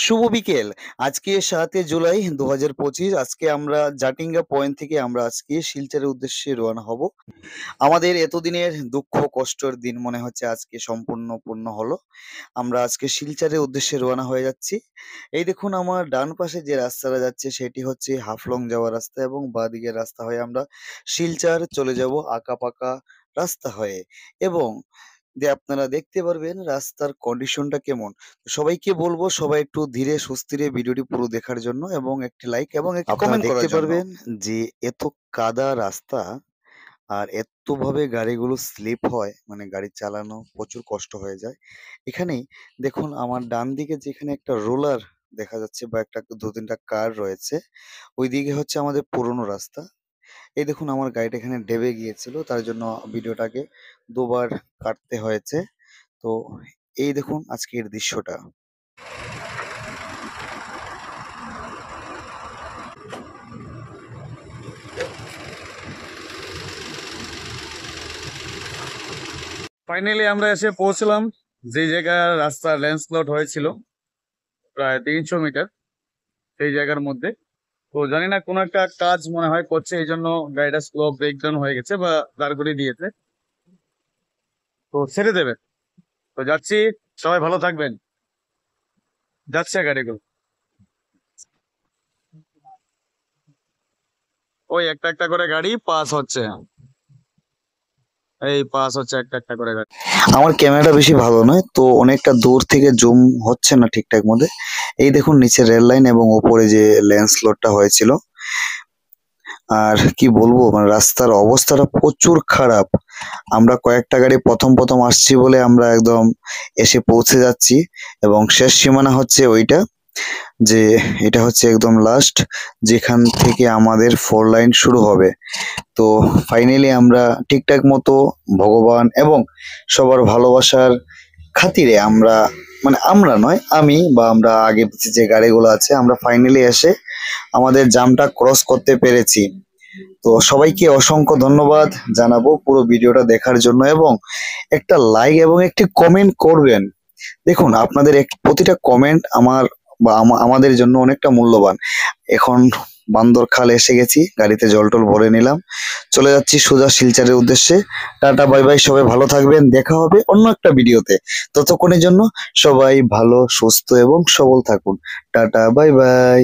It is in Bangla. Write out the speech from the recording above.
শুভ বিকেল। আজকে ৭ জুলাই ২০২৫। আজকে আমরা জাটিঙ্গা পয়েন্ট থেকে আমরা আজকে শিলচরের উদ্দেশ্যে রওনা হব। আমাদের এতদিনের দুঃখ কষ্টের দিন মনে হচ্ছে আজকে সম্পূর্ণ পূর্ণ হলো। আমরা আজকে শিলচরের উদ্দেশ্যে রওনা হয়ে যাচ্ছি। এই দেখুন আমার ডান পাশে যে রাস্তাটা যাচ্ছে সেটি হচ্ছে হাফলং যাওয়ার রাস্তা এবং বাঁদিকের রাস্তা হয়ে আমরা শিলচর চলে যাব আঁকাপাকা রাস্তা হয়ে। এবং আপনারা দেখতে পারবেন রাস্তার কন্ডিশনটা কেমন। সবাইকে বলবো সবাই একটু ধীরে সুস্থিরে ভিডিওটি পুরো দেখার জন্য এবং একটি লাইক এবং একটি কমেন্ট করার জন্য। দেখতে পারবেন যে এত কাদা রাস্তা আর এতভাবে গাড়িগুলো স্লিপ হয়, মানে গাড়ি চালানো প্রচুর কষ্ট হয়ে যায়। এখানেই দেখুন আমার ডান দিকে যেখানে একটা রোলার দেখা যাচ্ছে বা একটা ২-৩টা কার রয়েছে, ওইদিকে হচ্ছে আমাদের পুরোনো রাস্তা। এই দেখুন আমার গাড়িটা এখানে ডেবে গিয়েছিল, তার জন্য ভিডিওটাকে দুবার কাটতে হয়েছে। তো এই দেখুন আজকের দৃশ্যটা। ফাইনালি আমরা এসে পৌঁছলাম যে জায়গায় রাস্তা ল্যান্ডস্লাইড হয়েছিল প্রায় ৩০০ মিটার, সেই জায়গার মধ্যে। তো জানি না কোন একটা কাজ মনে হয় করছে, এই জন্য গাড়িটা স্লো ব্রেকডাউন হয়ে গেছে বা দাঁড় করিয়ে দিয়েছে, তো ছেড়ে দেবে। তো যাচ্ছি, সবাই ভালো থাকবেন। যাচ্ছে গাড়িগুলো, ওই একটা একটা করে গাড়ি পাস হচ্ছে, এই পাস হচ্ছে একটা একটা করে গাড়ি। আমার ক্যামেরাটা বেশি ভালো নয়, তো অনেকটা দূর থেকে জুম হচ্ছে না ঠিকঠাক মধ্যে। এই দেখুন নিচে রেল লাইন এবং ওপরে যে ল্যান্ডস্লাইডটা হয়েছিল। আর কি বলবো, মানে রাস্তার অবস্থাটা প্রচুর খারাপ। আমরা কয়েকটা গাড়ি প্রথম প্রথম আসছি বলে আমরা একদম এসে পৌঁছে যাচ্ছি এবং শেষ সীমানা হচ্ছে ওইটা, যে এটা হচ্ছে একদম লাস্ট, যেখান থেকে আমাদের 4 লাইন শুরু হবে। তো ফাইনালি আমরা ঠিকঠাক মতো ভগবান এবং সবার ভালোবাসার খাতিরে আমরা, মানে আমরা নয় আমি বা আমরা আগে পিছে যে গাড়িগুলো আছে, আমরা ফাইনালি এসে আমাদের জামটা ক্রস করতে পেরেছি। তো সবাইকে অসংখ্য ধন্যবাদ জানাবো পুরো ভিডিওটা দেখার জন্য এবং একটা লাইক এবং একটি কমেন্ট করবেন। দেখুন আপনাদের প্রতিটা কমেন্ট আমার বা আমাদের জন্য অনেকটা মূল্যবান। এখন বান্দর খাল এসে গেছি, গাড়িতে জল টল ভরে নিলাম, চলে যাচ্ছি সোজা শিলচরের উদ্দেশ্যে। টাটা বাই বাই, সবাই ভালো থাকবেন, দেখা হবে অন্য একটা ভিডিওতে। ততক্ষণের জন্য সবাই ভালো সুস্থ এবং সবল থাকুন। Tata bye bye.